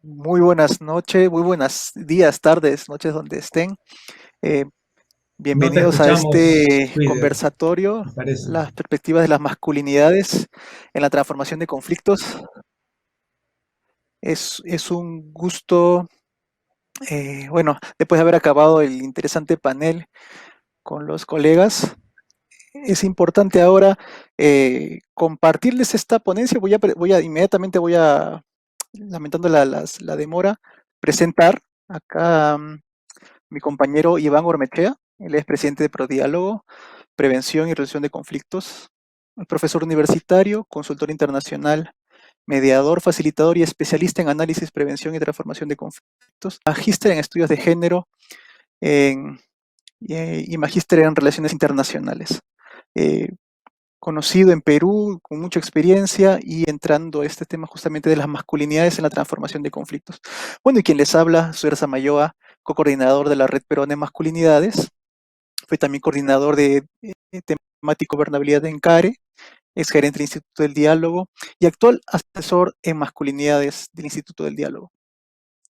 Muy buenas noches, muy buenos días, tardes, noches donde estén. Eh, No te Bienvenidos a escuchamos, este Twitter, conversatorio, me parece. las perspectivas de las masculinidades en la transformación de conflictos. Es un gusto, bueno, después de haber acabado el interesante panel con los colegas, es importante ahora compartirles esta ponencia. Inmediatamente lamentando la demora, presentar acá mi compañero Iván Ormechea. Él es presidente de Prodiálogo, Prevención y Resolución de Conflictos, profesor universitario, consultor internacional, mediador, facilitador y especialista en análisis, prevención y transformación de conflictos, magíster en estudios de género en- y magíster en relaciones internacionales. Eh, Conocido en Perú, con mucha experiencia y entrando a este tema justamente de las masculinidades en la transformación de conflictos. Bueno, y quien les habla, Suer Samayoa, co-coordinador de la Red Peruana de Masculinidades, fue también coordinador de temática gobernabilidad de ENCARE, ex gerente del Instituto del Diálogo y actual asesor en masculinidades del Instituto del Diálogo.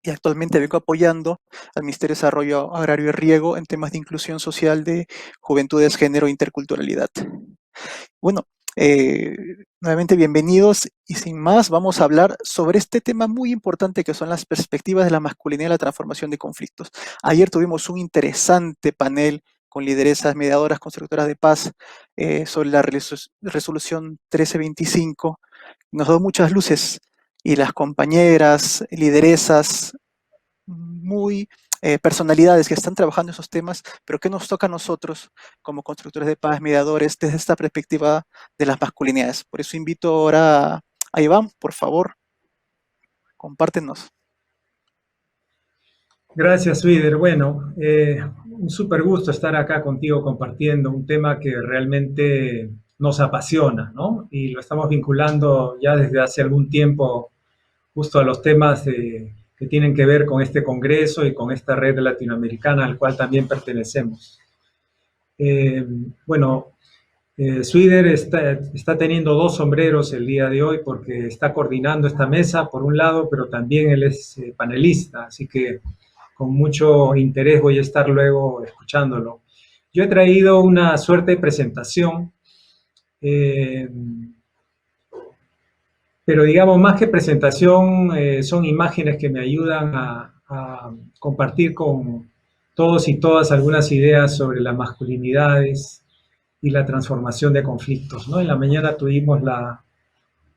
Y actualmente vengo apoyando al Ministerio de Desarrollo Agrario y Riego en temas de inclusión social de juventudes, género e interculturalidad. Bueno, eh, nuevamente bienvenidos y sin más vamos a hablar sobre este tema muy importante que son las perspectivas de la masculinidad y la transformación de conflictos. Ayer tuvimos un interesante panel con lideresas mediadoras constructoras de paz sobre la resolución 1325. Nos dio muchas luces y las compañeras, lideresas muy personalidades que están trabajando esos temas, pero que nos toca a nosotros como constructores de paz, mediadores, desde esta perspectiva de las masculinidades. Por eso invito ahora a Iván, por favor, compártenos. Gracias, Twitter. Bueno, un súper gusto estar acá contigo compartiendo un tema que realmente nos apasiona, ¿no? Y lo estamos vinculando ya desde hace algún tiempo justo a los temas que tienen que ver con este congreso y con esta red latinoamericana al cual también pertenecemos. Eh, bueno, Swider está teniendo dos sombreros el día de hoy porque está coordinando esta mesa por un lado, pero también él es panelista, así que con mucho interés voy a estar luego escuchándolo. Yo he traído una suerte de presentación, eh, pero digamos más que presentación son imágenes que me ayudan a compartir con todos y todas algunas ideas sobre las masculinidades y la transformación de conflictos, ¿no? En la mañana tuvimos la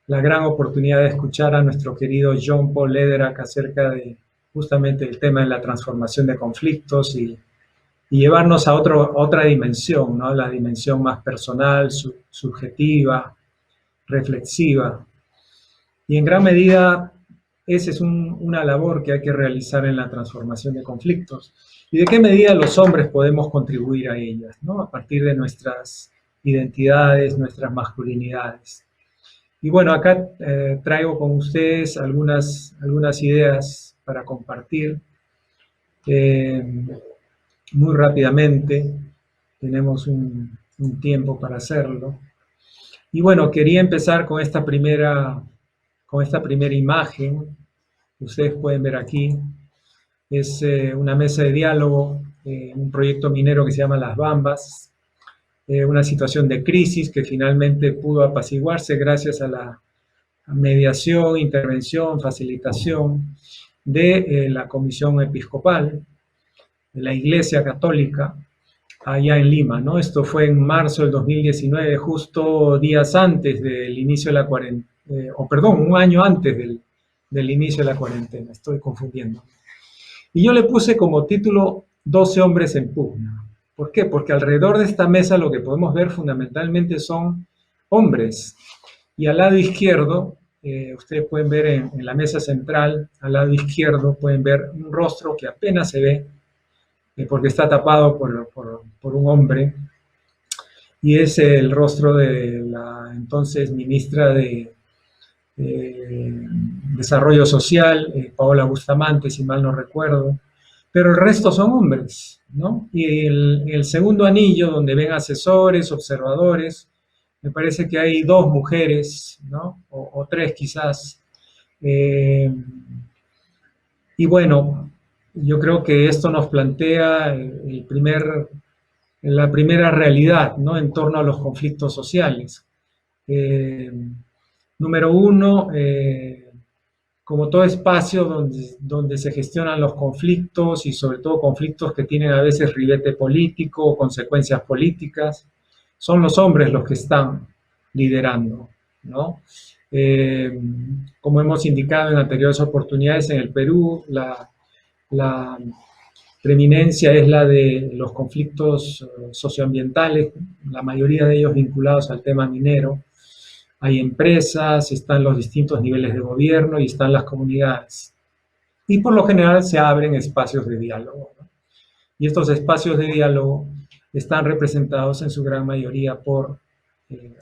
gran oportunidad de escuchar a nuestro querido John Paul Lederach acerca de justamente el tema de la transformación de conflictos y llevarnos a otra dimensión, ¿no? La dimensión más personal, subjetiva, reflexiva. Y en gran medida esa es una labor que hay que realizar en la transformación de conflictos. ¿Y de qué medida los hombres podemos contribuir a ellas, ¿no? A partir de nuestras identidades, nuestras masculinidades. Y bueno, acá traigo con ustedes algunas ideas para compartir eh, muy rápidamente. Tenemos un tiempo para hacerlo. Y bueno, quería empezar con esta primera imagen que ustedes pueden ver aquí. Es una mesa de diálogo, un proyecto minero que se llama Las Bambas, una situación de crisis que finalmente pudo apaciguarse gracias a la mediación, intervención, facilitación de la Comisión Episcopal de la Iglesia Católica allá en Lima, ¿no? Esto fue en marzo del 2019, justo días antes del inicio de la cuarentena, o perdón, un año antes del inicio de la cuarentena, estoy confundiendo. Y yo le puse como título 12 hombres en pugna. ¿Por qué? Porque alrededor de esta mesa lo que podemos ver fundamentalmente son hombres. Y al lado izquierdo, ustedes pueden ver en la mesa central, al lado izquierdo pueden ver un rostro que apenas se ve, porque está tapado por un hombre, y es el rostro de la entonces ministra de Desarrollo Social, Paola Bustamante, si mal no recuerdo, pero el resto son hombres, ¿no? Y el segundo anillo, donde ven asesores, observadores, me parece que hay dos mujeres, ¿no? O tres quizás. Eh, Y bueno, yo creo que esto nos plantea la primera realidad, ¿no? En torno a los conflictos sociales. Eh, Número uno, como todo espacio donde se gestionan los conflictos y sobre todo conflictos que tienen a veces ribete político o consecuencias políticas, son los hombres los que están liderando, ¿no? Eh, Como hemos indicado en anteriores oportunidades, en el Perú la preeminencia es la de los conflictos socioambientales, la mayoría de ellos vinculados al tema minero. Hay empresas, están los distintos niveles de gobierno y están las comunidades. Y por lo general se abren espacios de diálogo, ¿no? Y estos espacios de diálogo están representados en su gran mayoría por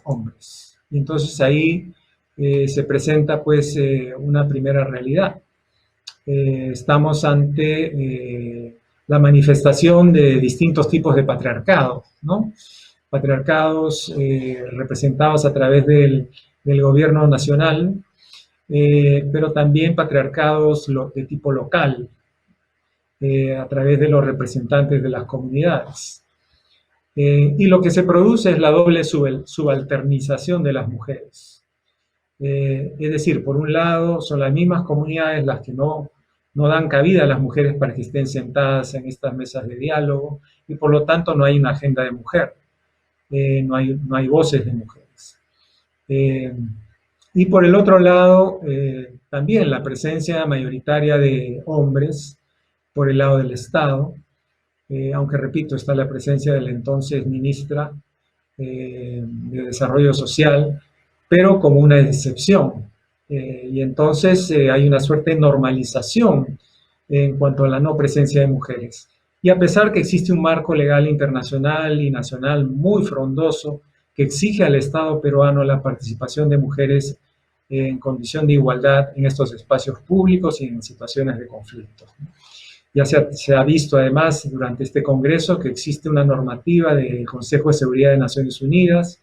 hombres. Y entonces ahí se presenta pues una primera realidad. Estamos ante la manifestación de distintos tipos de patriarcado, ¿no? Patriarcados representados a través del gobierno nacional, pero también patriarcados de tipo local, a través de los representantes de las comunidades. Y lo que se produce es la doble subalternización de las mujeres. Es decir, por un lado, son las mismas comunidades las que no dan cabida a las mujeres para que estén sentadas en estas mesas de diálogo y por lo tanto no hay una agenda de mujer, no hay voces de mujeres. Y por el otro lado, también la presencia mayoritaria de hombres por el lado del Estado, aunque repito, está la presencia de la entonces ministra de Desarrollo Social, pero como una excepción. Y entonces hay una suerte de normalización en cuanto a la no presencia de mujeres. Y a pesar que existe un marco legal internacional y nacional muy frondoso que exige al Estado peruano la participación de mujeres en condición de igualdad en estos espacios públicos y en situaciones de conflicto. Ya se ha visto además durante este Congreso que existe una normativa del Consejo de Seguridad de Naciones Unidas,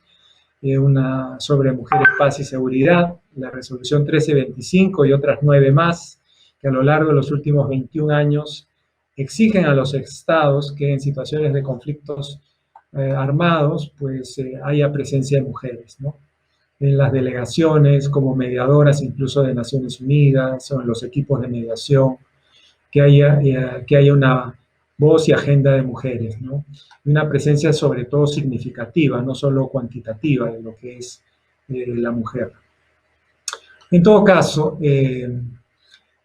una sobre mujeres, paz y seguridad, la resolución 1325 y otras 9 más, que a lo largo de los últimos 21 años exigen a los estados que en situaciones de conflictos armados, pues haya presencia de mujeres, ¿no? En las delegaciones, como mediadoras incluso de Naciones Unidas, o en los equipos de mediación, que haya una voz y agenda de mujeres, ¿no? Y una presencia sobre todo significativa, no solo cuantitativa de lo que es la mujer. En todo caso,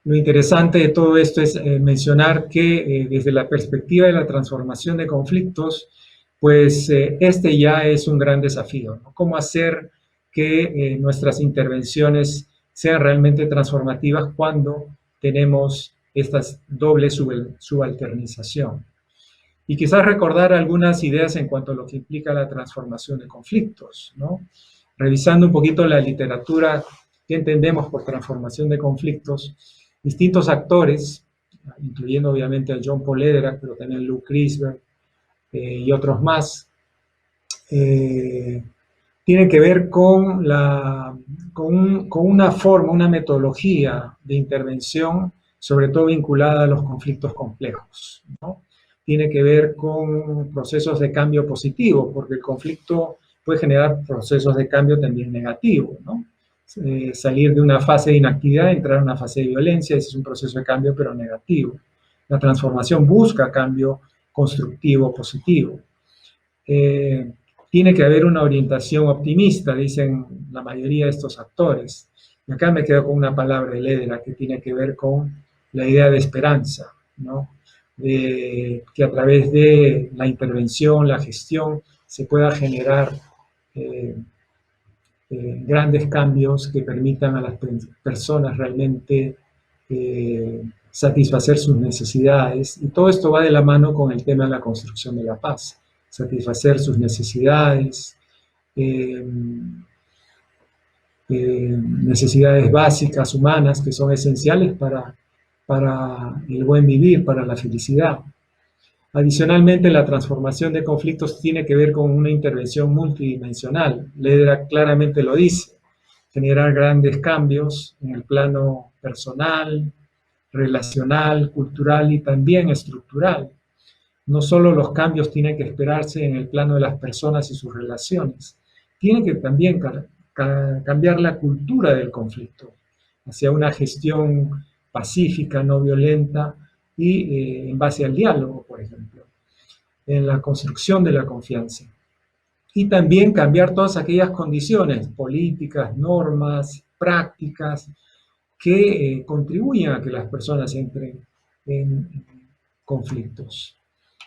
lo interesante de todo esto es mencionar que desde la perspectiva de la transformación de conflictos, pues este ya es un gran desafío, ¿no? ¿Cómo hacer que nuestras intervenciones sean realmente transformativas cuando tenemos esta doble subalternización? Y quizás recordar algunas ideas en cuanto a lo que implica la transformación de conflictos, ¿no? Revisando un poquito la literatura, ¿qué entendemos por transformación de conflictos? Distintos actores, incluyendo obviamente a John Paul Lederach, pero también Lou Krisberg y otros más, tienen que ver con una forma, una metodología de intervención, sobre todo vinculada a los conflictos complejos, ¿no? Tiene que ver con procesos de cambio positivo, porque el conflicto puede generar procesos de cambio también negativos, ¿no? Salir de una fase de inactividad, entrar a una fase de violencia, ese es un proceso de cambio, pero negativo. La transformación busca cambio constructivo, positivo. Tiene que haber una orientación optimista, dicen la mayoría de estos actores. Y acá me quedo con una palabra de Lederach que tiene que ver con la idea de esperanza, ¿no? Que a través de la intervención, la gestión, se pueda generar grandes cambios que permitan a las personas realmente satisfacer sus necesidades. Y todo esto va de la mano con el tema de la construcción de la paz. Satisfacer sus necesidades, necesidades básicas, humanas, que son esenciales para el buen vivir, para la felicidad. Adicionalmente, la transformación de conflictos tiene que ver con una intervención multidimensional. Lederach claramente lo dice, generar grandes cambios en el plano personal, relacional, cultural y también estructural. No solo los cambios tienen que esperarse en el plano de las personas y sus relaciones, tiene que también cambiar la cultura del conflicto hacia una gestión pacífica, no violenta y en base al diálogo, por ejemplo, en la construcción de la confianza. Y también cambiar todas aquellas condiciones políticas, normas, prácticas que contribuyen a que las personas entren en conflictos.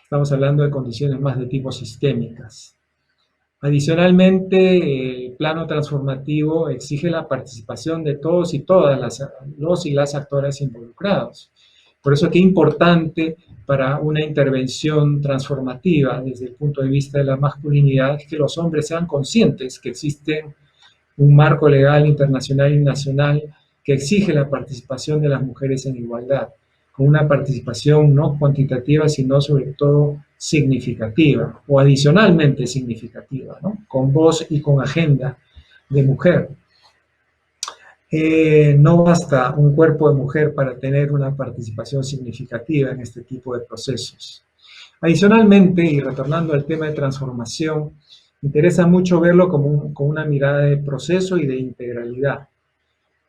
Estamos hablando de condiciones más de tipo sistémicas. Adicionalmente, el plano transformativo exige la participación de todos y todas los y las actores involucrados. Por eso, qué importante para una intervención transformativa desde el punto de vista de la masculinidad es que los hombres sean conscientes que existe un marco legal internacional y nacional que exige la participación de las mujeres en igualdad, con una participación no cuantitativa, sino sobre todo significativa o adicionalmente significativa, ¿no? Con voz y con agenda de mujer. No basta un cuerpo de mujer para tener una participación significativa en este tipo de procesos. Adicionalmente, y retornando al tema de transformación, me interesa mucho verlo con una mirada de proceso y de integralidad.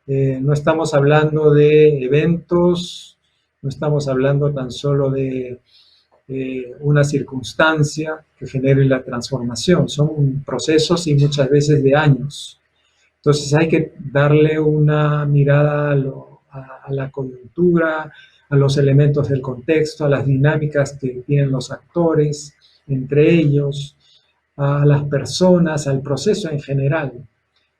No estamos hablando de eventos, no estamos hablando tan solo de una circunstancia que genere la transformación, son procesos y muchas veces de años. Entonces hay que darle una mirada a la coyuntura, a los elementos del contexto, a las dinámicas que tienen los actores, entre ellos, a las personas, al proceso en general.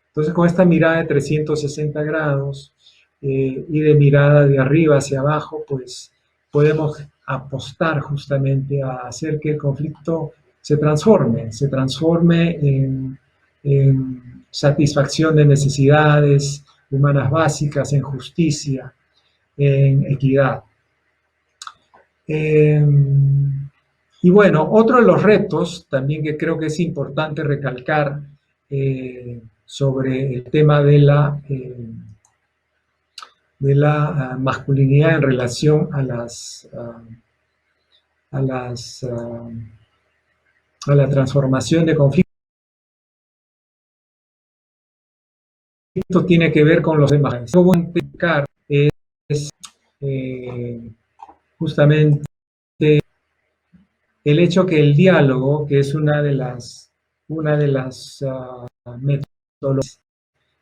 Entonces, con esta mirada de 360 grados y de mirada de arriba hacia abajo, pues podemos apostar justamente a hacer que el conflicto se transforme en satisfacción de necesidades humanas básicas, en justicia, en equidad. Y bueno, otro de los retos también que creo que es importante recalcar sobre el tema de la masculinidad en relación a la transformación de conflictos tiene que ver con los demás. Lo que voy a explicar es justamente el hecho que el diálogo, que es una de las metodologías que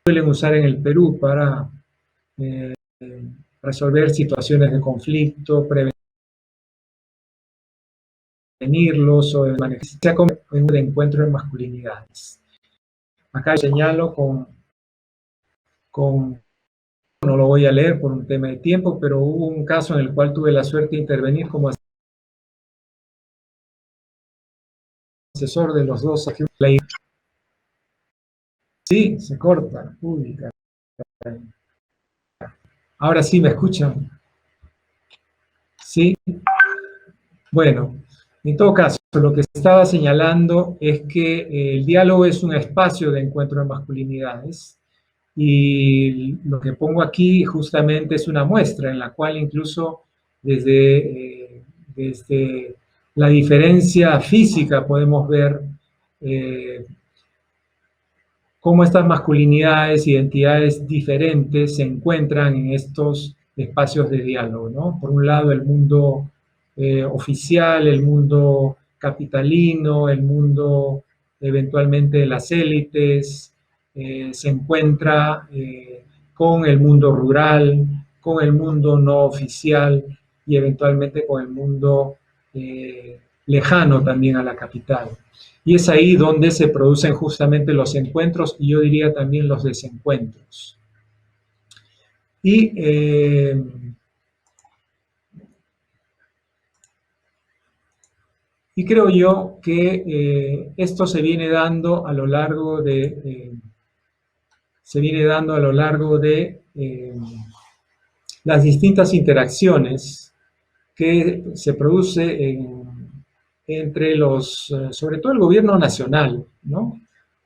suelen usar en el Perú para resolver situaciones de conflicto, prevenirlos o manejarse como un encuentro de masculinidades. Acá señalo no lo voy a leer por un tema de tiempo, pero hubo un caso en el cual tuve la suerte de intervenir como asesor de los dos. Sí, se corta. Uy, ahora sí me escuchan. Sí. Bueno, en todo caso, lo que estaba señalando es que el diálogo es un espacio de encuentro de masculinidades y lo que pongo aquí justamente es una muestra en la cual incluso desde la diferencia física podemos ver cómo estas masculinidades, identidades diferentes se encuentran en estos espacios de diálogo, ¿no? Por un lado, el mundo oficial, el mundo capitalino, el mundo eventualmente de las élites, se encuentra con el mundo rural, con el mundo no oficial y eventualmente con el mundo lejano también a la capital. Y es ahí donde se producen justamente los encuentros y yo diría también los desencuentros. Y creo yo que esto se viene dando a lo largo de las distintas interacciones que se produce entre sobre todo el gobierno nacional, ¿no?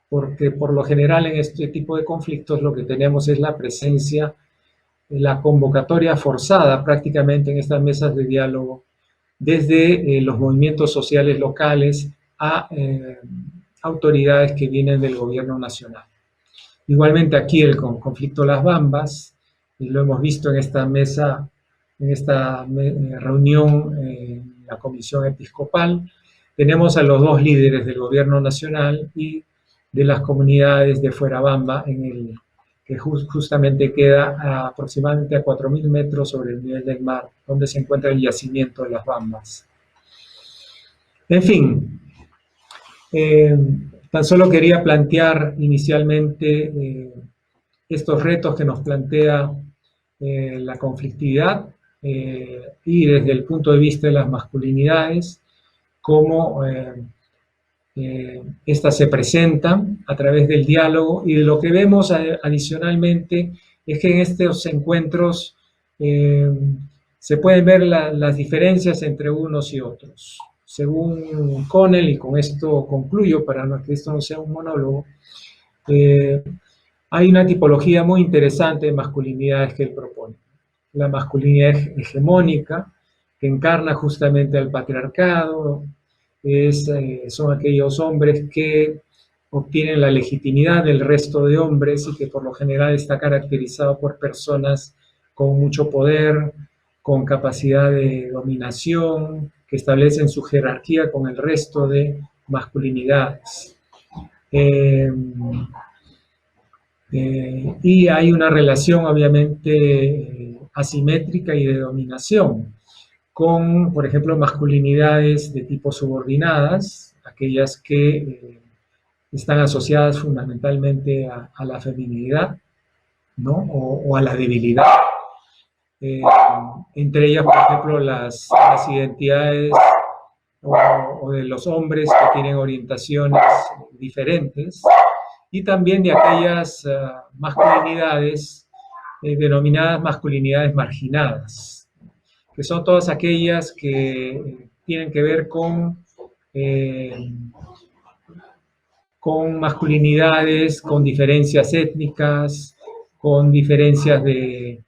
Porque por lo general en este tipo de conflictos lo que tenemos es la presencia la convocatoria forzada prácticamente en estas mesas de diálogo desde los movimientos sociales locales a autoridades que vienen del gobierno nacional. Igualmente aquí el conflicto Las Bambas, y lo hemos visto en esta mesa, en esta reunión en la Comisión Episcopal, tenemos a los dos líderes del gobierno nacional y de las comunidades de Fuerabamba, que justamente queda aproximadamente a 4.000 metros sobre el nivel del mar, donde se encuentra el yacimiento de Las Bambas. En fin, eh, tan solo quería plantear inicialmente estos retos que nos plantea la conflictividad y desde el punto de vista de las masculinidades, cómo estas se presentan a través del diálogo y de lo que vemos adicionalmente es que en estos encuentros se pueden ver las diferencias entre unos y otros. Según Connell, y con esto concluyo para que esto no sea un monólogo, hay una tipología muy interesante de masculinidades que él propone. La masculinidad hegemónica, que encarna justamente al patriarcado, son aquellos hombres que obtienen la legitimidad del resto de hombres y que por lo general está caracterizado por personas con mucho poder, con capacidad de dominación, que establecen su jerarquía con el resto de masculinidades. Y hay una relación obviamente asimétrica y de dominación con, por ejemplo, masculinidades de tipo subordinadas, aquellas que están asociadas fundamentalmente a la feminidad, ¿no? O a la debilidad. Entre ellas, por ejemplo, las identidades o de los hombres que tienen orientaciones diferentes, y también de aquellas masculinidades denominadas masculinidades marginadas, que son todas aquellas que tienen que ver con masculinidades, con diferencias étnicas, con diferencias de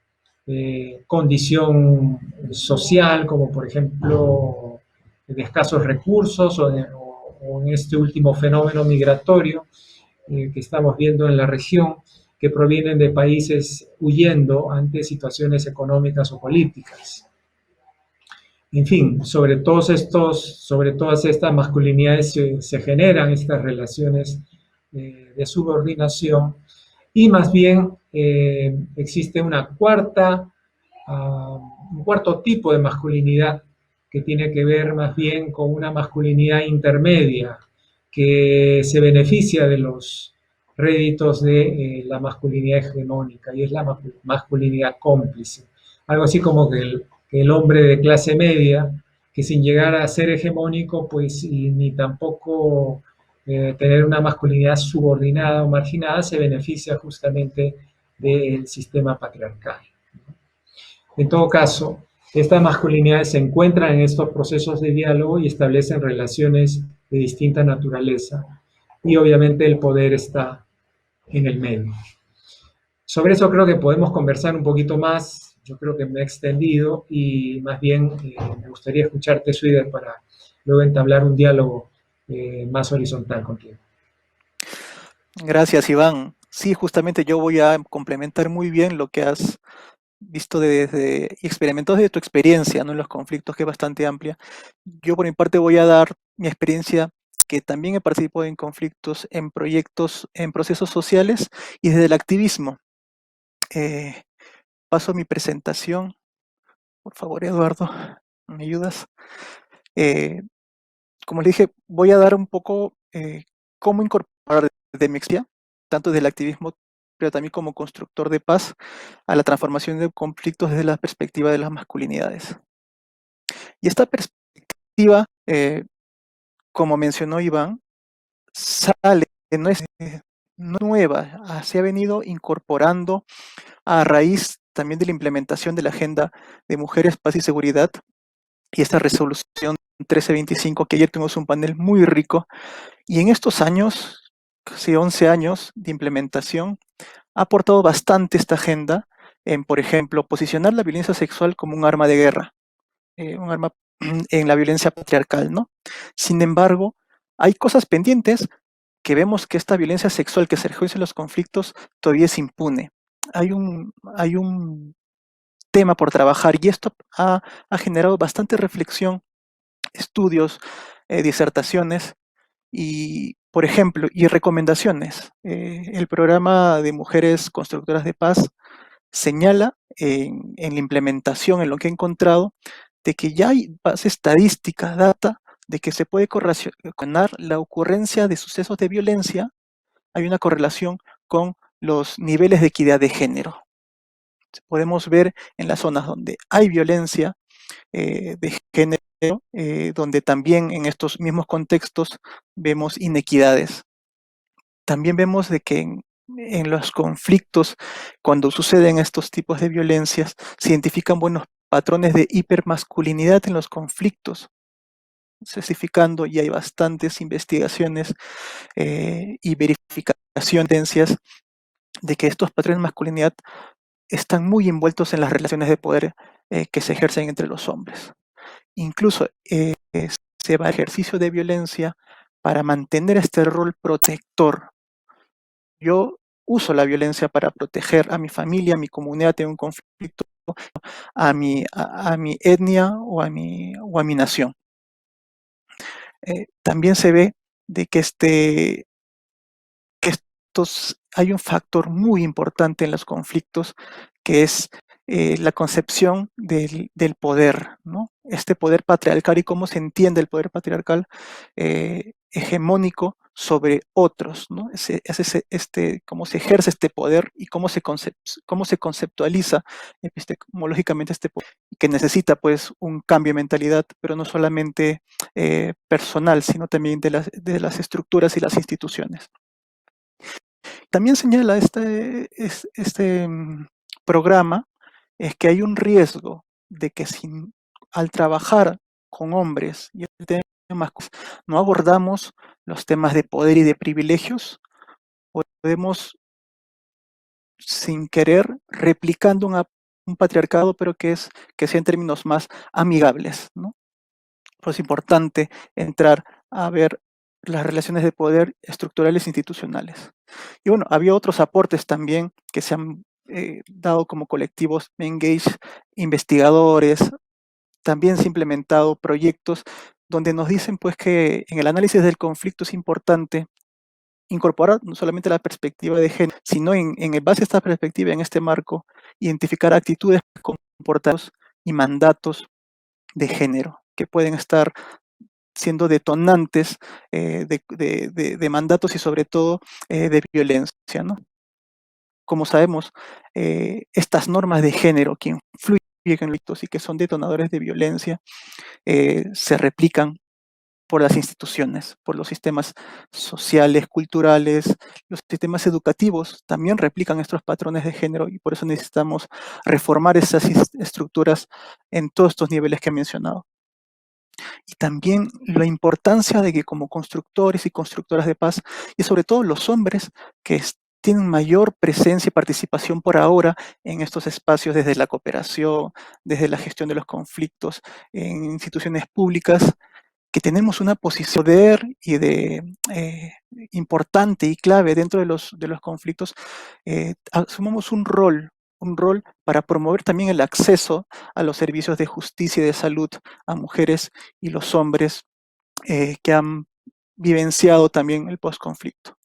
condición social, como por ejemplo de escasos recursos o en este último fenómeno migratorio que estamos viendo en la región, que provienen de países huyendo ante situaciones económicas o políticas. En fin, sobre todas estas masculinidades se generan estas relaciones de subordinación y más bien existe un cuarto tipo de masculinidad que tiene que ver más bien con una masculinidad intermedia que se beneficia de los réditos de la masculinidad hegemónica y es la masculinidad cómplice. Algo así como que el hombre de clase media, que sin llegar a ser hegemónico, pues ni tampoco tener una masculinidad subordinada o marginada, se beneficia justamente del sistema patriarcal. En todo caso, estas masculinidades se encuentran en estos procesos de diálogo y establecen relaciones de distinta naturaleza y obviamente el poder está en el medio. Sobre eso creo que podemos conversar un poquito más. Yo creo que me he extendido y más bien me gustaría escucharte, Suider, para luego entablar un diálogo más horizontal contigo. Gracias, Iván. Sí, justamente yo voy a complementar muy bien lo que has visto desde y experimentado desde tu experiencia, ¿no? En los conflictos, que es bastante amplia. Yo por mi parte voy a dar mi experiencia, que también he participado en conflictos, en proyectos, en procesos sociales y desde el activismo. Paso a mi presentación. Por favor, Eduardo, ¿me ayudas? Eh, Como le dije, voy a dar un poco cómo incorporar de mi experiencia, tanto del activismo, pero también como constructor de paz, a la transformación de conflictos desde la perspectiva de las masculinidades. Y esta perspectiva, como mencionó Iván, sale, no es nueva, se ha venido incorporando a raíz también de la implementación de la Agenda de Mujeres, Paz y Seguridad y esta resolución 1325, que ayer tuvimos un panel muy rico. Y en estos años, casi 11 años de implementación, ha aportado bastante esta agenda en, por ejemplo, posicionar la violencia sexual como un arma de guerra, un arma en la violencia patriarcal, ¿no? Sin embargo, hay cosas pendientes que vemos que esta violencia sexual que se ejerce en los conflictos todavía es impune. Hay un tema por trabajar y esto ha generado bastante reflexión, estudios, disertaciones y, por ejemplo, y recomendaciones. El programa de Mujeres Constructoras de Paz señala en la implementación, en lo que he encontrado, de que ya hay base estadística, data, de que se puede correlacionar la ocurrencia de sucesos de violencia, hay una correlación con los niveles de equidad de género. Podemos ver en las zonas donde hay violencia de género, donde también en estos mismos contextos vemos inequidades. También vemos de que en los conflictos, cuando suceden estos tipos de violencias, se identifican buenos patrones de hipermasculinidad en los conflictos, especificando, y hay bastantes investigaciones y verificaciones de que estos patrones de masculinidad están muy envueltos en las relaciones de poder que se ejercen entre los hombres. Incluso se va a ejercicio de violencia para mantener este rol protector. Yo uso la violencia para proteger a mi familia, a mi comunidad en un conflicto, a mi etnia o a mi nación. También se ve de que hay un factor muy importante en los conflictos que es la concepción del poder, ¿no? Este poder patriarcal y cómo se entiende el poder patriarcal hegemónico sobre otros, ¿no? Cómo se ejerce este poder y cómo se conceptualiza epistemológicamente este poder, que necesita pues un cambio de mentalidad, pero no solamente personal, sino también de las estructuras y las instituciones. También señala programa es que hay un riesgo de que al trabajar con hombres y el tema no abordamos los temas de poder y de privilegios, podemos sin querer replicando un patriarcado, pero que sea en términos más amigables, ¿no? Pues es importante entrar a ver las relaciones de poder estructurales e institucionales. Y bueno, había otros aportes también que se han dado como colectivos Engage, investigadores, también se han implementado proyectos donde nos dicen pues que en el análisis del conflicto es importante incorporar no solamente la perspectiva de género, sino en base a esta perspectiva, en este marco, identificar actitudes, comportamientos y mandatos de género que pueden estar siendo detonantes de mandatos y sobre todo de violencia, ¿no? Como sabemos, estas normas de género que influyen en los y que son detonadores de violencia se replican por las instituciones, por los sistemas sociales, culturales, los sistemas educativos también replican estos patrones de género y por eso necesitamos reformar esas estructuras en todos estos niveles que he mencionado. Y también la importancia de que como constructores y constructoras de paz, y sobre todo los hombres que tienen mayor presencia y participación por ahora en estos espacios desde la cooperación, desde la gestión de los conflictos en instituciones públicas, que tenemos una posición de poder y de importante y clave dentro de los conflictos, asumamos un rol para promover también el acceso a los servicios de justicia y de salud a mujeres y los hombres que han vivenciado también el postconflicto.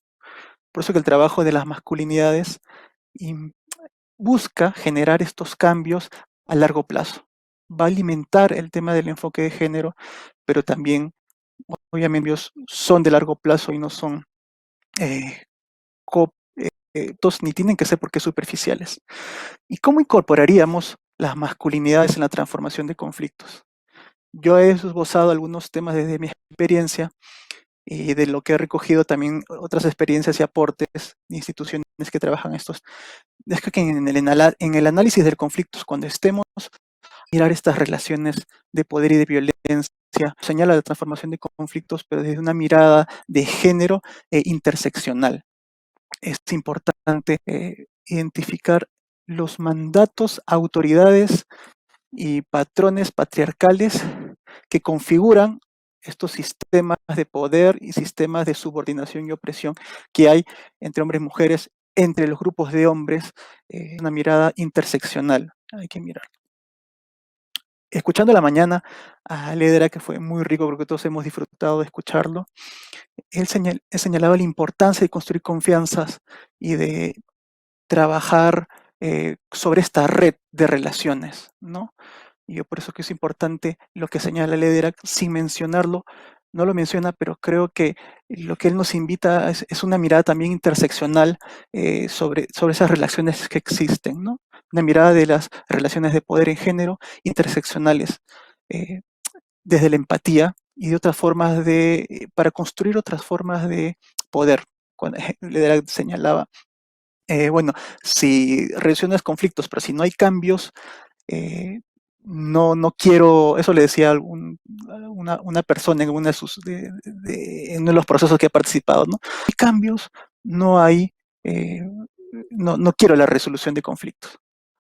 Por eso que el trabajo de las masculinidades busca generar estos cambios a largo plazo. Va a alimentar el tema del enfoque de género, pero también obviamente son de largo plazo y no son eh, ni tienen que ser porque superficiales. ¿Y cómo incorporaríamos las masculinidades en la transformación de conflictos? Yo he esbozado algunos temas desde mi experiencia y de lo que he recogido también otras experiencias y aportes de instituciones que trabajan estos. Es que en el análisis del conflicto, cuando estemos mirar estas relaciones de poder y de violencia, señala la transformación de conflictos, pero desde una mirada de género interseccional. Es importante identificar los mandatos, autoridades y patrones patriarcales que configuran estos sistemas de poder y sistemas de subordinación y opresión que hay entre hombres y mujeres, entre los grupos de hombres, una mirada interseccional. Hay que mirar. Escuchando a la mañana a Ledra, que fue muy rico porque todos hemos disfrutado de escucharlo, él señalaba la importancia de construir confianzas y de trabajar sobre esta red de relaciones, ¿no? Y yo por eso que es importante lo que señala Lederach, sin mencionarlo, no lo menciona, pero creo que lo que él nos invita es una mirada también interseccional sobre esas relaciones que existen, ¿no? Una mirada de las relaciones de poder en género interseccionales, eh, desde la empatía y de otras formas para construir otras formas de poder. Cuando Lederach señalaba, bueno, si relacionas conflictos, pero si no hay cambios, no quiero, eso le decía una persona en una de sus, en uno de los procesos que ha participado, ¿no? Hay cambios, no hay, eh, no quiero la resolución de conflictos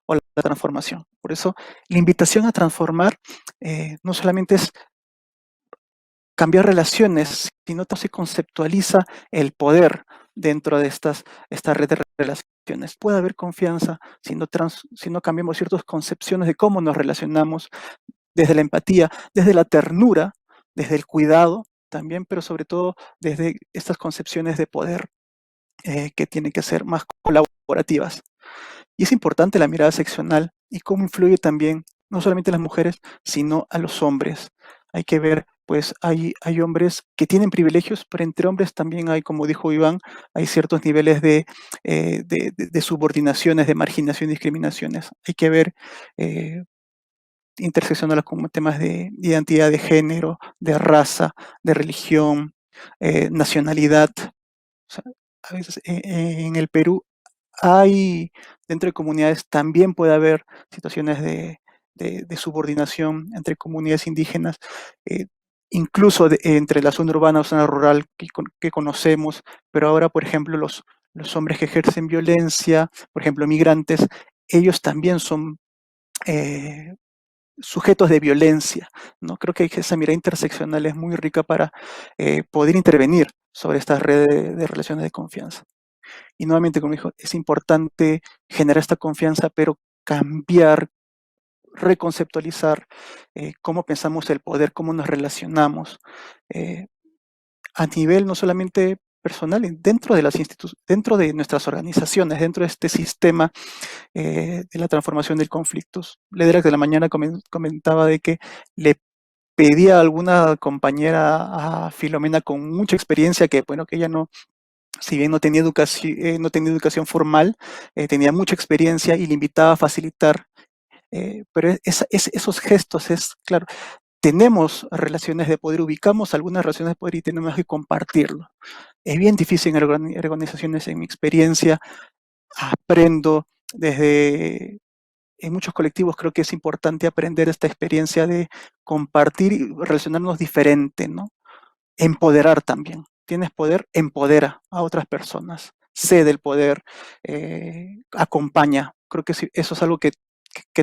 o la transformación. Por eso, la invitación a transformar no solamente es cambiar relaciones, sino también se conceptualiza el poder dentro de esta red de relaciones. Puede haber confianza si no cambiamos ciertas concepciones de cómo nos relacionamos, desde la empatía, desde la ternura, desde el cuidado también, pero sobre todo desde estas concepciones de poder que tienen que ser más colaborativas. Y es importante la mirada seccional y cómo influye también, no solamente a las mujeres, sino a los hombres. Hay que ver, pues hay hombres que tienen privilegios, pero entre hombres también hay, como dijo Iván, hay ciertos niveles de subordinaciones, de marginación y discriminaciones. Hay que ver interseccionarlas con temas de identidad de género, de raza, de religión, nacionalidad. O sea, a veces en el Perú hay, dentro de comunidades también puede haber situaciones de subordinación entre comunidades indígenas, eh, incluso entre la zona urbana o zona rural que conocemos, pero ahora, por ejemplo, los hombres que ejercen violencia, por ejemplo, migrantes, ellos también son eh, sujetos de violencia, ¿no? Creo que esa mirada interseccional es muy rica para poder intervenir sobre estas redes de relaciones de confianza. Y nuevamente, como dijo, es importante generar esta confianza, pero cambiar, reconceptualizar cómo pensamos el poder, cómo nos relacionamos eh, a nivel no solamente personal, dentro de dentro de nuestras organizaciones, dentro de este sistema de la transformación del conflictos. Lederac de la mañana comentaba de que le pedía a alguna compañera, a Filomena con mucha experiencia, que bueno, que ella no, si bien no tenía educación formal, tenía mucha experiencia y le invitaba a facilitar. Pero esos gestos es, claro, tenemos relaciones de poder, ubicamos algunas relaciones de poder y tenemos que compartirlo. Es bien difícil en organizaciones, en mi experiencia, aprendo desde, en muchos colectivos creo que es importante aprender esta experiencia de compartir y relacionarnos diferente, ¿no? Empoderar también. Tienes poder, empodera a otras personas. Cede el poder, acompaña. Creo que sí, eso es algo que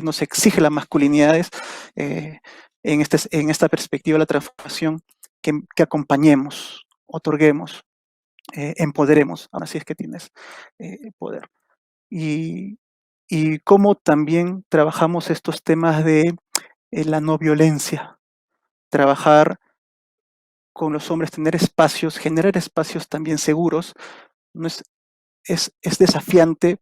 nos exige las masculinidades eh, en esta perspectiva de la transformación, que acompañemos, otorguemos, empoderemos. Ahora sí es que tienes poder. Y, y cómo también trabajamos estos temas de la no violencia, trabajar con los hombres, tener espacios, generar espacios también seguros, no es desafiante,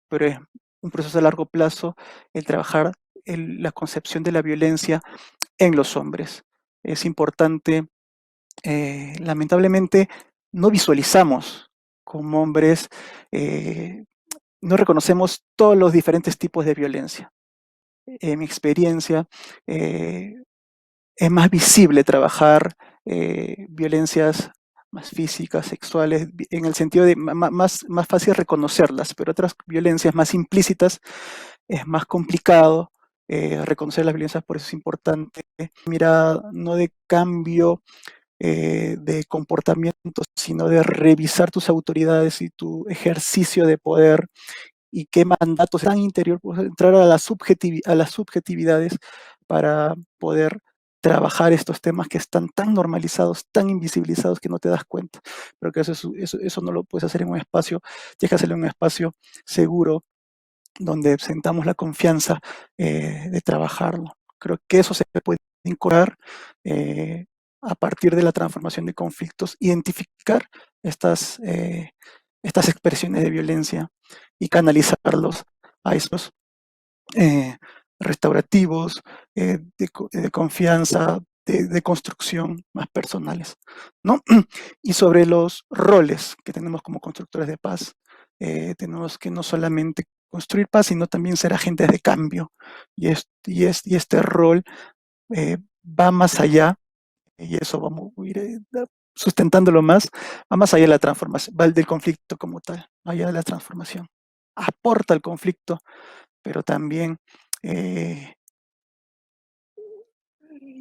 pero es un proceso a largo plazo el trabajar la concepción de la violencia en los hombres. Es importante, lamentablemente, no visualizamos como hombres, no reconocemos todos los diferentes tipos de violencia. En mi experiencia, es más visible trabajar violencias más físicas, sexuales, en el sentido de más fácil reconocerlas, pero otras violencias más implícitas es más complicado reconocer las violencias, por eso es importante. Mira, no de cambio de comportamiento, sino de revisar tus autoridades y tu ejercicio de poder y qué mandatos tan interior, pues, entrar a, a las subjetividades para poder trabajar estos temas que están tan normalizados, tan invisibilizados que no te das cuenta. Pero que eso no lo puedes hacer en un espacio, tienes que hacerlo en un espacio seguro, donde sentamos la confianza de trabajarlo. Creo que eso se puede incorporar a partir de la transformación de conflictos, identificar estas expresiones de violencia y canalizarlos a esos eh, restaurativos, de confianza, de construcción más personales, ¿no? Y sobre los roles que tenemos como constructores de paz, tenemos que no solamente construir paz, sino también ser agentes de cambio. Y este rol va más allá, y eso vamos a ir sustentándolo más, va más allá de la transformación, va del conflicto como tal, allá de la transformación. Aporta al conflicto, pero también eh,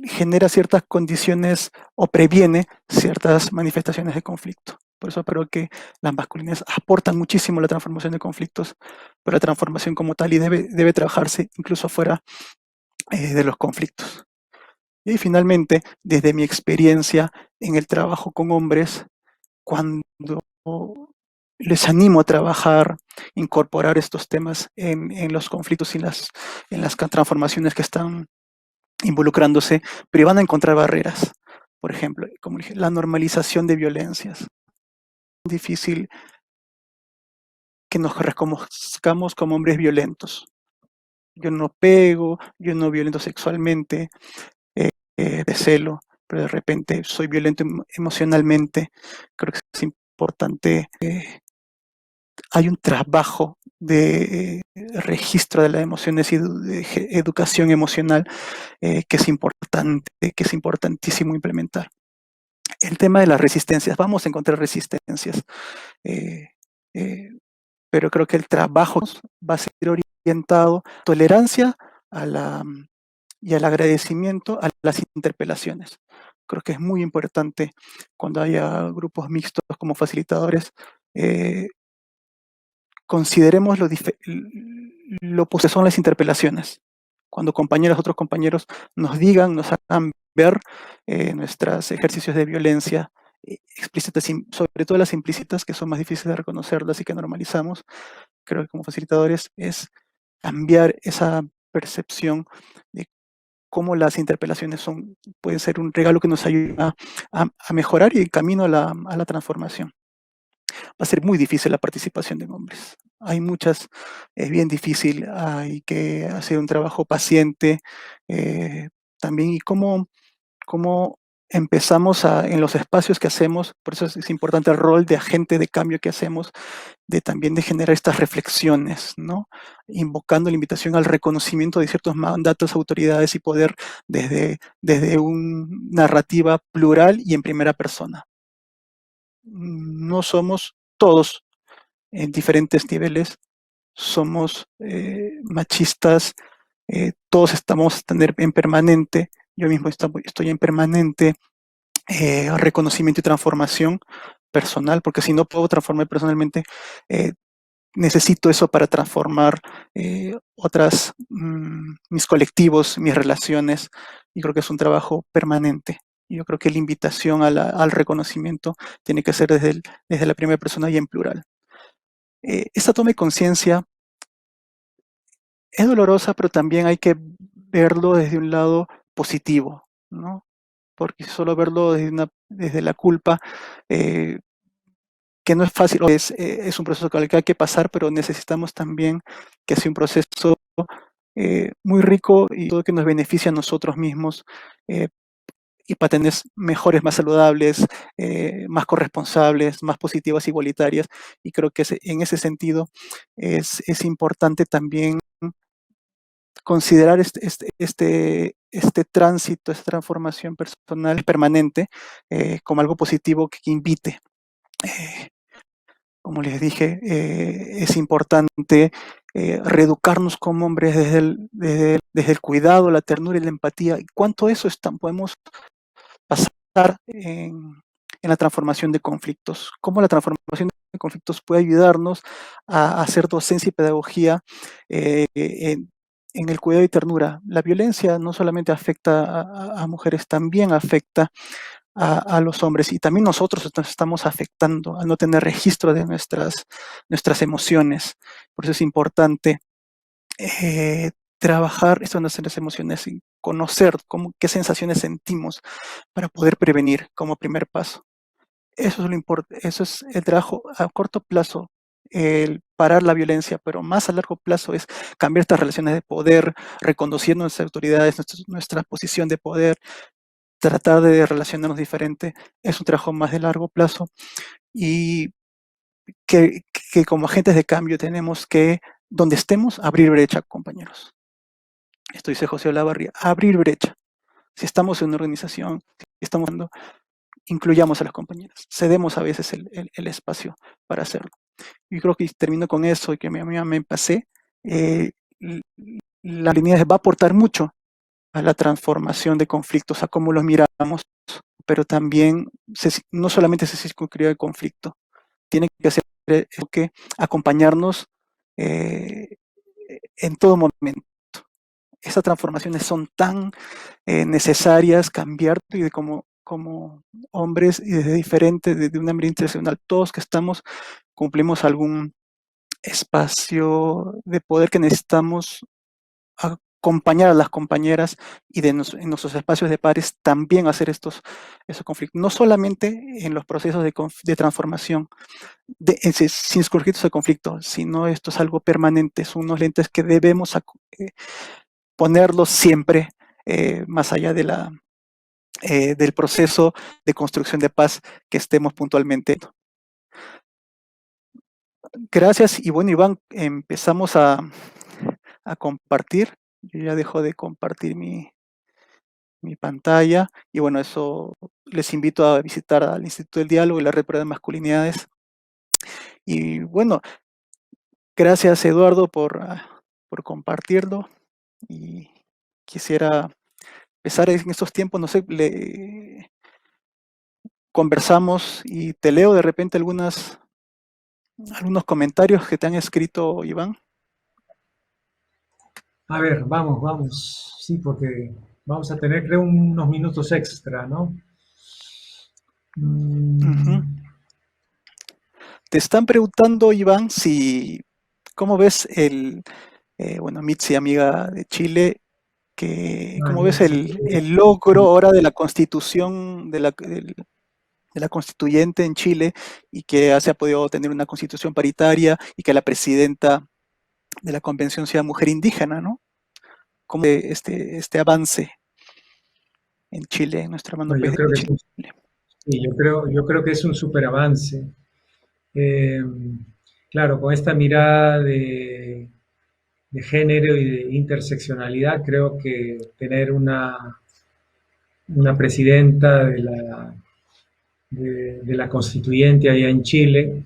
genera ciertas condiciones o previene ciertas manifestaciones de conflicto. Por eso creo que las masculinidades aportan muchísimo a la transformación de conflictos, pero la transformación como tal y debe trabajarse incluso fuera de los conflictos. Y finalmente, desde mi experiencia en el trabajo con hombres, cuando les animo a trabajar, incorporar estos temas en los conflictos y en las transformaciones que están involucrándose, pero van a encontrar barreras. Por ejemplo, como dije, la normalización de violencias. Es difícil que nos reconozcamos como hombres violentos. Yo no pego, yo no violento sexualmente, de celo, pero de repente soy violento emocionalmente. Creo que es importante. Hay un trabajo de registro de las emociones y de educación emocional que es importantísimo implementar. El tema de las resistencias, vamos a encontrar resistencias, eh, eh, pero creo que el trabajo va a ser orientado a tolerancia a y al agradecimiento a las interpelaciones. Creo que es muy importante cuando haya grupos mixtos como facilitadores, eh, consideremos lo que son las interpelaciones. Cuando otros compañeros nos digan, nos hagan ver nuestros ejercicios de violencia explícitas, sobre todo las implícitas, que son más difíciles de reconocerlas y que normalizamos. Creo que como facilitadores es cambiar esa percepción de cómo las interpelaciones pueden ser un regalo que nos ayuda a mejorar y el camino a la transformación. Va a ser muy difícil la participación de hombres. Hay muchas, es bien difícil, hay que hacer un trabajo paciente también, y cómo empezamos en los espacios que hacemos, por eso es importante el rol de agente de cambio que hacemos, también de generar estas reflexiones, ¿no? Invocando la invitación al reconocimiento de ciertos mandatos, autoridades y poder desde una narrativa plural y en primera persona. No somos todos en diferentes niveles, somos machistas, todos estamos en permanente, yo mismo estoy en permanente reconocimiento y transformación personal, porque si no puedo transformar personalmente, necesito eso para transformar mis colectivos, mis relaciones, y creo que es un trabajo permanente. Yo creo que la invitación al reconocimiento tiene que ser desde la primera persona y en plural. Esta toma de conciencia es dolorosa, pero también hay que verlo desde un lado positivo, ¿no? Porque solo verlo desde la culpa, que no es fácil, es un proceso con el que hay que pasar, pero necesitamos también que sea un proceso muy rico y todo que nos beneficie a nosotros mismos, eh, y para tener mejores, más saludables, más corresponsables, más positivas, igualitarias. Y creo que en ese sentido es importante también considerar este tránsito, esta transformación personal permanente como algo positivo que invite. Eh, Como les dije, es importante reeducarnos como hombres desde el cuidado, la ternura y la empatía. ¿Y cuánto eso podemos pasar en la transformación de conflictos? ¿Cómo la transformación de conflictos puede ayudarnos a hacer docencia y pedagogía en el cuidado y ternura. La violencia no solamente afecta a mujeres, también afecta a los hombres y también nosotros nos estamos afectando al no tener registro de nuestras emociones. Por eso es importante eh, trabajar esto de nuestras emociones y conocer qué sensaciones sentimos para poder prevenir como primer paso. Eso es lo importante, eso es el trabajo a corto plazo, el parar la violencia, pero más a largo plazo es cambiar estas relaciones de poder, reconociendo nuestras autoridades, nuestra posición de poder, tratar de relacionarnos diferente, es un trabajo más de largo plazo y que como agentes de cambio tenemos que, donde estemos, abrir brecha, compañeros. Esto dice José Olavarría, abrir brecha. Si estamos en una organización, si estamos dando, incluyamos a las compañeras, cedemos a veces el espacio para hacerlo. Y creo que termino con eso y que me pasé. La línea va a aportar mucho a la transformación de conflictos, a cómo los miramos, pero también no solamente se circunscribe el conflicto, tiene que hacer que acompañarnos en todo momento. Estas transformaciones son tan necesarias, cambiar y de como hombres y desde diferente, desde una manera interseccional, todos que estamos cumplimos algún espacio de poder que necesitamos acompañar a las compañeras y en nuestros espacios de pares también hacer esos conflictos, no solamente en los procesos de transformación, sin circunscritos al conflicto, sino esto es algo permanente, son unos lentes que debemos ponerlos siempre más allá del proceso de construcción de paz que estemos puntualmente. Gracias y bueno, Iván, empezamos a compartir. Yo ya dejo de compartir mi pantalla y bueno, eso les invito a visitar al Instituto del Diálogo y la Red de Masculinidades. Y bueno, gracias Eduardo por compartirlo y quisiera empezar en estos tiempos, no sé, conversamos y te leo de repente algunos comentarios que te han escrito Iván. A ver, vamos, sí, porque vamos a tener, creo, unos minutos extra, ¿no? Uh-huh. Te están preguntando, Iván, ¿cómo ves bueno, Mitzi, amiga de Chile, ¿cómo ves Mitzi, el logro ahora de la constitución, de la constituyente en Chile y que se ha podido tener una constitución paritaria y que la presidenta de la convención sea mujer indígena, ¿no? ¿Cómo este avance en Chile, en nuestro hermano no, yo país creo de que Chile? sí, yo creo que es un super avance. Claro, con esta mirada de género y de interseccionalidad, creo que tener una presidenta de la constituyente allá en Chile,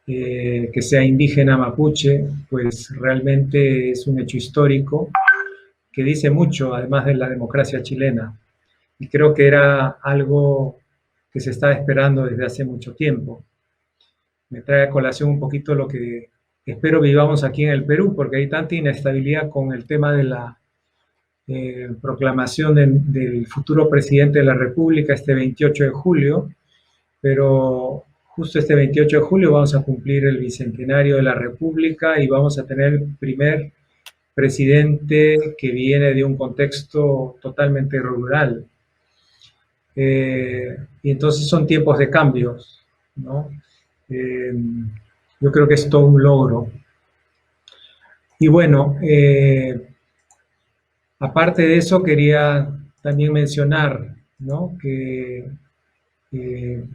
que sea indígena mapuche, pues realmente es un hecho histórico que dice mucho, además de la democracia chilena. Y creo que era algo que se estaba esperando desde hace mucho tiempo. Me trae a colación un poquito lo que espero vivamos aquí en el Perú, porque hay tanta inestabilidad con el tema de la proclamación del futuro presidente de la República este 28 de julio, pero justo este 28 de julio vamos a cumplir el bicentenario de la República y vamos a tener el primer presidente que viene de un contexto totalmente rural. Y entonces son tiempos de cambios, ¿no? Yo creo que es todo un logro. Y bueno, aparte de eso, quería también mencionar, ¿no? Y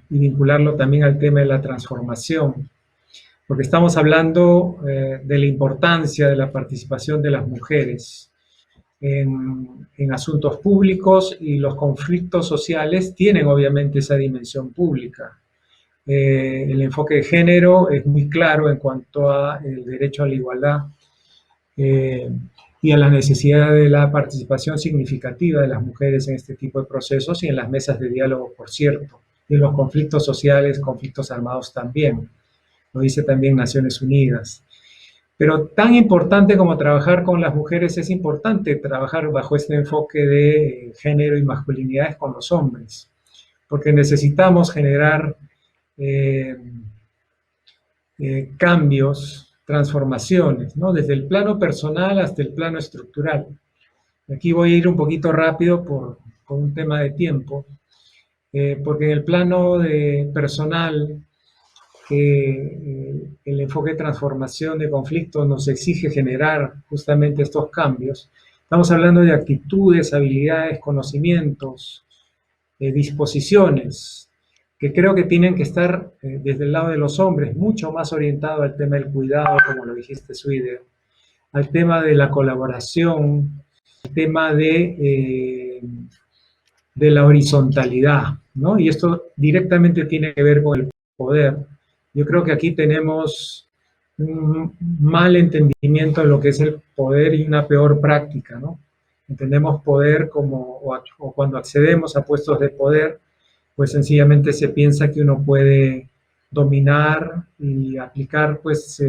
vincularlo también al tema de la transformación, porque estamos hablando de la importancia de la participación de las mujeres en asuntos públicos y los conflictos sociales tienen obviamente esa dimensión pública. El enfoque de género es muy claro en cuanto a el derecho a la igualdad y a la necesidad de la participación significativa de las mujeres en este tipo de procesos y en las mesas de diálogo, por cierto, y en los conflictos sociales, conflictos armados también. lo dice también Naciones Unidas. Pero tan importante como trabajar con las mujeres, es importante trabajar bajo este enfoque de género y masculinidades con los hombres, porque necesitamos generar eh, cambios, transformaciones, ¿no? Desde el plano personal hasta el plano estructural. Aquí voy a ir un poquito rápido por un tema de tiempo, porque en el plano de personal, que el enfoque de transformación de conflictos nos exige generar justamente estos cambios. Estamos hablando de actitudes, habilidades, conocimientos, disposiciones, que creo que tienen que estar desde el lado de los hombres, mucho más orientado al tema del cuidado, como lo dijiste, Suide, al tema de la colaboración, al tema de la horizontalidad, ¿no? Y esto directamente tiene que ver con el poder. Yo creo que aquí tenemos un mal entendimiento de lo que es el poder y una peor práctica, ¿no? Entendemos poder como, o cuando accedemos a puestos de poder, pues sencillamente se piensa que uno puede dominar y aplicar, pues,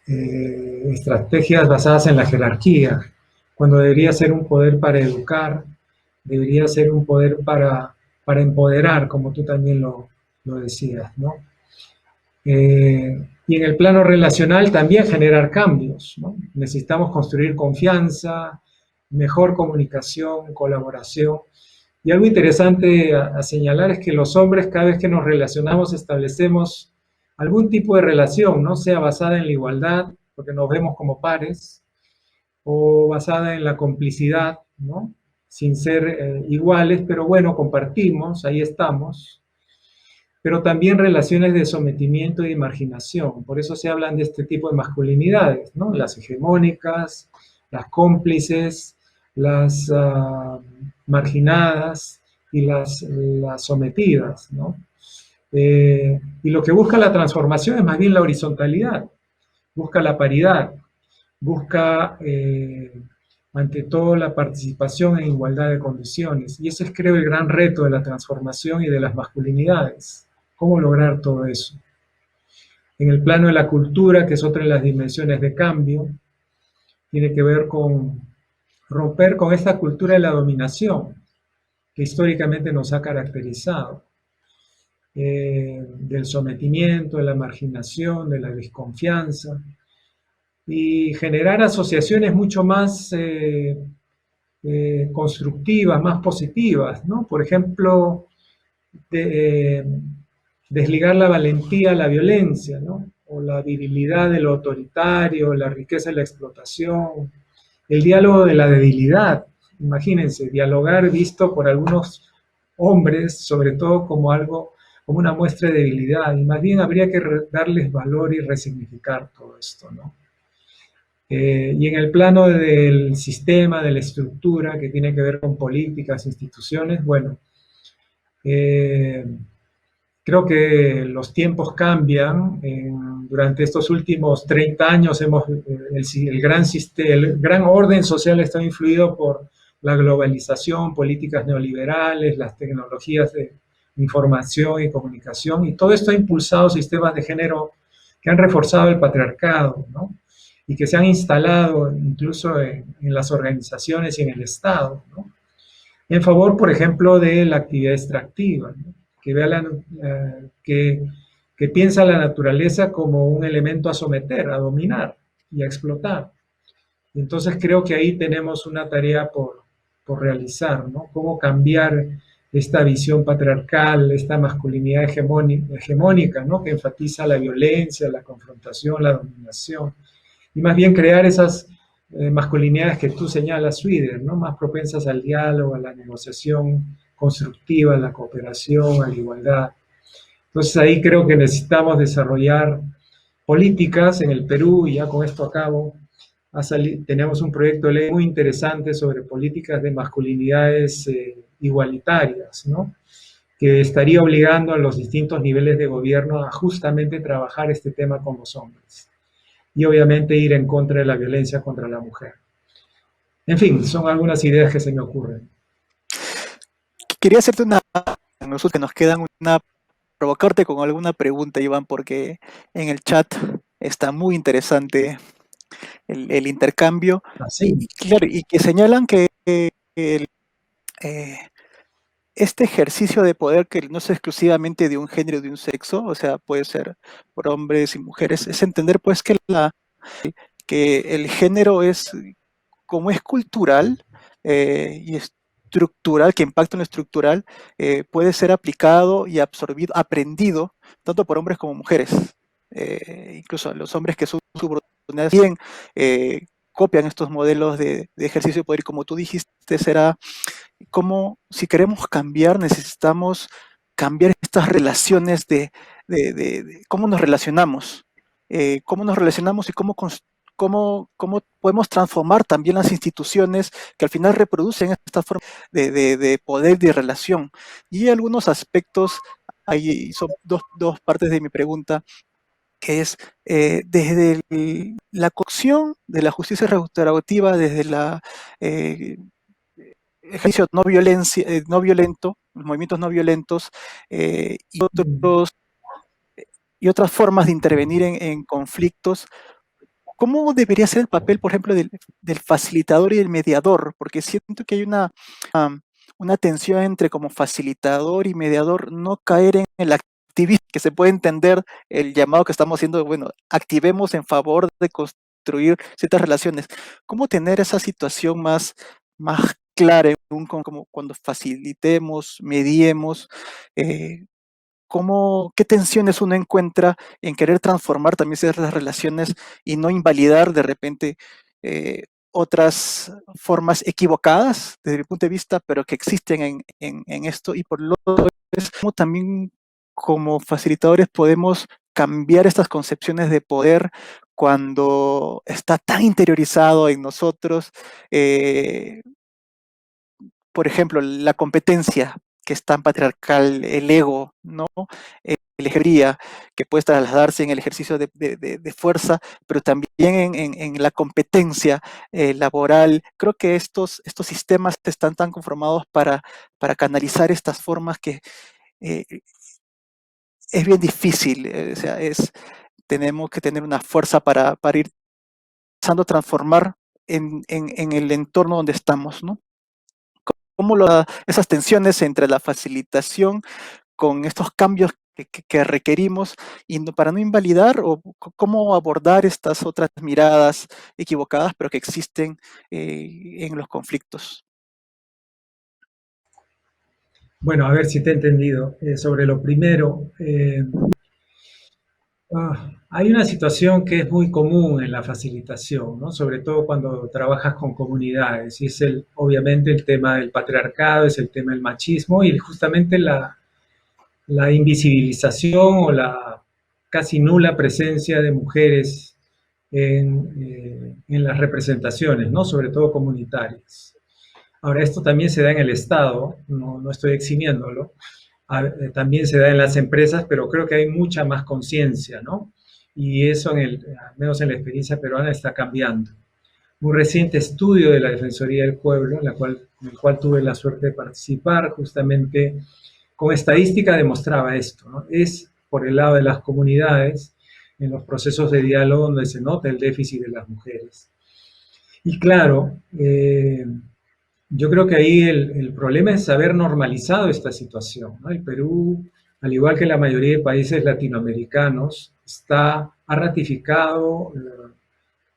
estrategias basadas en la jerarquía, cuando debería ser un poder para educar, debería ser un poder para empoderar, como tú también lo decías, ¿no? Y en el plano relacional también generar cambios, ¿no? Necesitamos construir confianza, mejor comunicación, colaboración. Y algo interesante a señalar es que los hombres, cada vez que nos relacionamos, establecemos algún tipo de relación, ¿no? Sea basada en la igualdad, porque nos vemos como pares, o basada en la complicidad, ¿no? Sin ser iguales, pero bueno, compartimos, ahí estamos, pero también relaciones de sometimiento y de marginación. Por eso se hablan de este tipo de masculinidades, ¿no? Las hegemónicas, las cómplices, las marginadas y las sometidas, ¿no? Y lo que busca la transformación es más bien la horizontalidad, busca la paridad, busca ante todo la participación en igualdad de condiciones. Y ese es, creo, el gran reto de la transformación y de las masculinidades. ¿Cómo lograr todo eso? En el plano de la cultura, que es otra de las dimensiones de cambio, tiene que ver con romper con esta cultura de la dominación que históricamente nos ha caracterizado, del sometimiento, de la marginación, de la desconfianza, y generar asociaciones mucho más constructivas, más positivas, ¿no? Por ejemplo, de, desligar la valentía a la violencia, ¿no? O la virilidad de lo autoritario, la riqueza de la explotación, el diálogo de la debilidad. Imagínense, dialogar visto por algunos hombres, sobre todo como algo, como una muestra de debilidad, y más bien habría que darles valor y resignificar todo esto, ¿no? Y en el plano del sistema, de la estructura, que tiene que ver con políticas, instituciones, bueno, eh, creo que los tiempos cambian. Durante estos últimos 30 años el gran orden social está influido por la globalización, políticas neoliberales, las tecnologías de información y comunicación, y todo esto ha impulsado sistemas de género que han reforzado el patriarcado, ¿no? Y que se han instalado incluso en las organizaciones y en el Estado, ¿no? En favor, por ejemplo, de la actividad extractiva, ¿no? Que, que piensa la naturaleza como un elemento a someter, a dominar y a explotar. Y entonces creo que ahí tenemos una tarea por realizar, ¿no? Cómo cambiar esta visión patriarcal, esta masculinidad hegemónica, ¿no? Que enfatiza la violencia, la confrontación, la dominación, y más bien crear esas masculinidades que tú señalas, Swider, ¿no? Más propensas al diálogo, a la negociación constructiva, a la cooperación, a la igualdad. Entonces ahí creo que necesitamos desarrollar políticas en el Perú, y ya con esto acabo. Tenemos un proyecto de ley muy interesante sobre políticas de masculinidades igualitarias, ¿no? Que estaría obligando a los distintos niveles de gobierno a justamente trabajar este tema con los hombres. Y obviamente ir en contra de la violencia contra la mujer. En fin, son algunas ideas que se me ocurren. Quería hacerte una, nosotros que nos quedan una provocarte con alguna pregunta, Iván, porque en el chat está muy interesante el intercambio Así. claro, y que señalan que el, eh, este ejercicio de poder que no es exclusivamente de un género, de un sexo, o sea, puede ser por hombres y mujeres, es entender pues que el género es, como es cultural y estructural, que impacta en lo estructural, puede ser aplicado y absorbido, aprendido, tanto por hombres como mujeres. Incluso los hombres que son subordinados bien copian estos modelos de ejercicio de poder, y como tú dijiste, será como si queremos cambiar, necesitamos cambiar estas relaciones de cómo nos relacionamos, y cómo podemos transformar también las instituciones que al final reproducen esta forma de poder, de relación. Y hay algunos aspectos, ahí son dos partes de mi pregunta, que es desde la cocción de la justicia restaurativa, desde la ejercicio no, violencia, no violento, los movimientos no violentos y otras formas de intervenir en conflictos. ¿Cómo debería ser el papel, por ejemplo, del facilitador y del mediador? Porque siento que hay una tensión entre como facilitador y mediador, no caer en el activismo, que se puede entender el llamado que estamos haciendo, bueno, activemos en favor de construir ciertas relaciones. ¿Cómo tener esa situación más clara, como cuando facilitemos, mediemos? eh, ¿Qué tensiones uno encuentra en querer transformar también ciertas relaciones y no invalidar de repente otras formas equivocadas desde mi punto de vista, pero que existen en esto? Y por lo otro, es como también como facilitadores podemos cambiar estas concepciones de poder cuando está tan interiorizado en nosotros. Por ejemplo, la competencia, que es tan patriarcal, el ego, ¿no? La hegemonía, que puede trasladarse en el ejercicio de fuerza, pero también en la competencia laboral. Creo que estos sistemas están tan conformados para canalizar estas formas que eh, es bien difícil. O sea, tenemos que tener una fuerza para ir empezando a transformar en el entorno donde estamos, ¿no? Cómo esas tensiones entre la facilitación con estos cambios que requerimos y para no invalidar o cómo abordar estas otras miradas equivocadas, pero que existen en los conflictos. Bueno, a ver si te he entendido. Sobre lo primero, hay una situación que es muy común en la facilitación, ¿no? Sobre todo cuando trabajas con comunidades, y es obviamente el tema del patriarcado, es el tema del machismo y justamente la invisibilización o la casi nula presencia de mujeres en las representaciones, ¿no? Sobre todo comunitarias. Ahora, esto también se da en el Estado, no estoy eximiéndolo, también se da en las empresas, pero creo que hay mucha más conciencia, ¿no? Y eso, al menos en la experiencia peruana, está cambiando. Un reciente estudio de la Defensoría del Pueblo, en el cual tuve la suerte de participar, justamente con estadística demostraba esto, ¿no? Es por el lado de las comunidades, en los procesos de diálogo donde se nota el déficit de las mujeres. Y claro, yo creo que ahí el problema es haber normalizado esta situación, ¿no? El Perú, al igual que la mayoría de países latinoamericanos, ha ratificado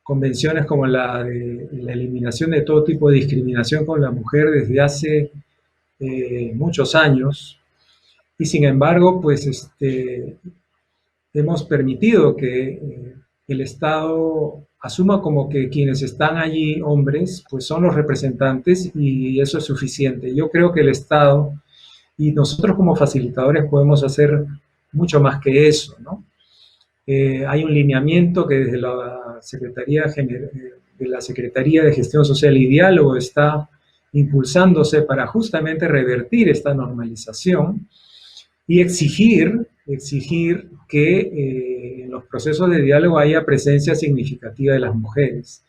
convenciones como la de la eliminación de todo tipo de discriminación con la mujer desde hace muchos años. Y sin embargo, pues hemos permitido que el Estado asuma como que quienes están allí, hombres, pues son los representantes y eso es suficiente. Yo creo que el Estado y nosotros como facilitadores podemos hacer mucho más que eso, ¿no? Hay un lineamiento que desde la Secretaría de Gestión Social y Diálogo está impulsándose para justamente revertir esta normalización y exigir que en los procesos de diálogo haya presencia significativa de las mujeres.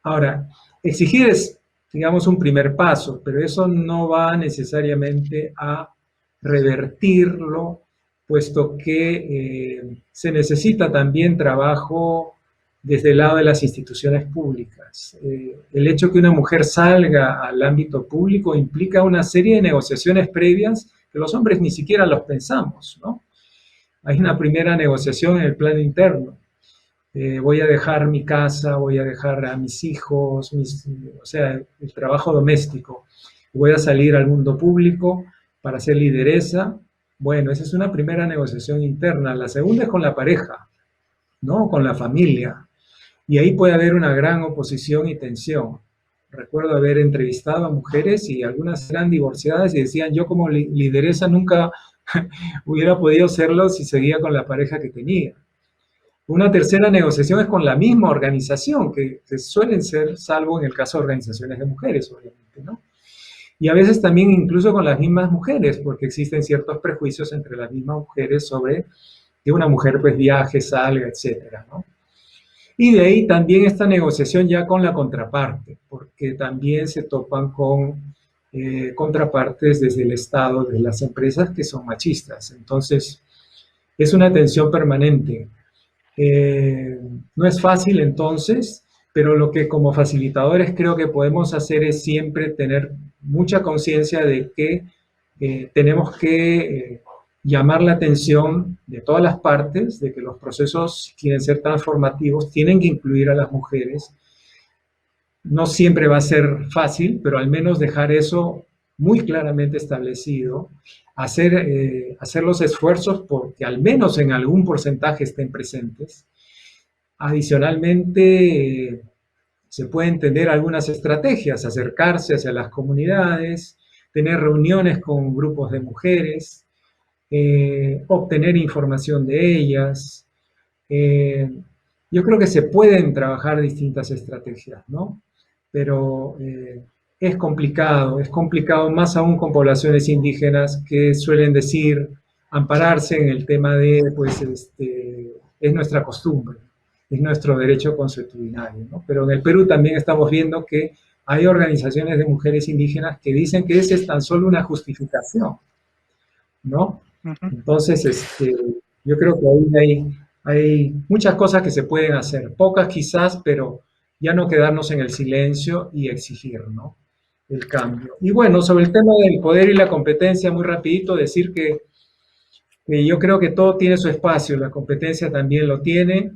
Ahora, exigir es, digamos, un primer paso, pero eso no va necesariamente a revertirlo puesto que se necesita también trabajo desde el lado de las instituciones públicas. El hecho que una mujer salga al ámbito público implica una serie de negociaciones previas que los hombres ni siquiera los pensamos, ¿no? Hay una primera negociación en el plano interno. Voy a dejar mi casa, voy a dejar a mis hijos, o sea, el trabajo doméstico. Voy a salir al mundo público para ser lideresa. Bueno, esa es una primera negociación interna. La segunda es con la pareja, ¿no? Con la familia. Y ahí puede haber una gran oposición y tensión. Recuerdo haber entrevistado a mujeres y algunas eran divorciadas y decían, yo como lideresa nunca hubiera podido serlo si seguía con la pareja que tenía. Una tercera negociación es con la misma organización, que suelen ser, salvo en el caso de organizaciones de mujeres, obviamente, ¿no? Y a veces también incluso con las mismas mujeres, porque existen ciertos prejuicios entre las mismas mujeres sobre que una mujer pues viaje, salga, etcétera, ¿no? Y de ahí también esta negociación ya con la contraparte, porque también se topan con contrapartes desde el Estado, de las empresas que son machistas. Entonces, es una tensión permanente. Eh, no es fácil entonces, pero lo que como facilitadores creo que podemos hacer es siempre tener mucha conciencia de que tenemos que llamar la atención de todas las partes, de que los procesos, si quieren ser transformativos, tienen que incluir a las mujeres. No siempre va a ser fácil, pero al menos dejar eso muy claramente establecido, hacer los esfuerzos porque al menos en algún porcentaje estén presentes. Adicionalmente, se pueden tener algunas estrategias, acercarse hacia las comunidades, tener reuniones con grupos de mujeres, obtener información de ellas. Eh, yo creo que se pueden trabajar distintas estrategias, ¿no? Pero es complicado más aún con poblaciones indígenas que suelen decir, ampararse en el tema de, pues, es nuestra costumbre, es nuestro derecho consuetudinario, ¿no? Pero en el Perú también estamos viendo que hay organizaciones de mujeres indígenas que dicen que esa es tan solo una justificación, ¿no? Ujú. Entonces, yo creo que ahí hay muchas cosas que se pueden hacer, pocas quizás, pero ya no quedarnos en el silencio y exigir, ¿no? El cambio. Y bueno, sobre el tema del poder y la competencia, muy rapidito, decir que yo creo que todo tiene su espacio, la competencia también lo tiene,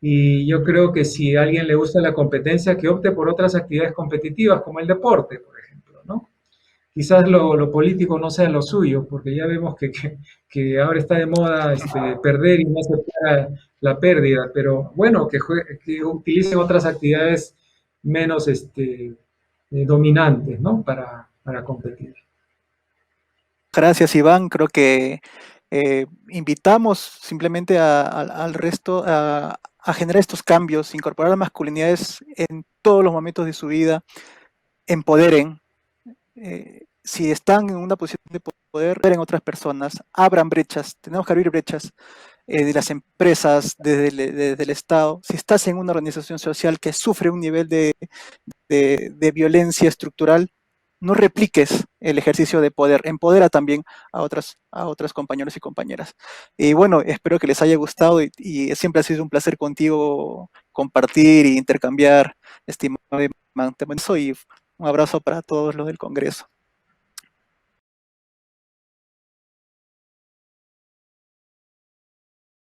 y yo creo que si a alguien le gusta la competencia, que opte por otras actividades competitivas, como el deporte, por ejemplo, ¿no? Quizás lo político no sea lo suyo, porque ya vemos que ahora está de moda perder y no aceptar la pérdida, pero bueno, que utilicen otras actividades menos dominantes, ¿no? Para competir. Gracias, Iván. Creo que invitamos simplemente al resto a generar estos cambios, incorporar las masculinidades en todos los momentos de su vida, empoderen. Si están en una posición de poder en otras personas, abran brechas. Tenemos que abrir brechas de las empresas, desde el Estado. Si estás en una organización social que sufre un nivel de violencia estructural, no repliques el ejercicio de poder, empodera también a otras compañeros y compañeras. Y bueno, espero que les haya gustado y siempre ha sido un placer contigo compartir e intercambiar, estimado Iman. Y un abrazo para todos los del Congreso.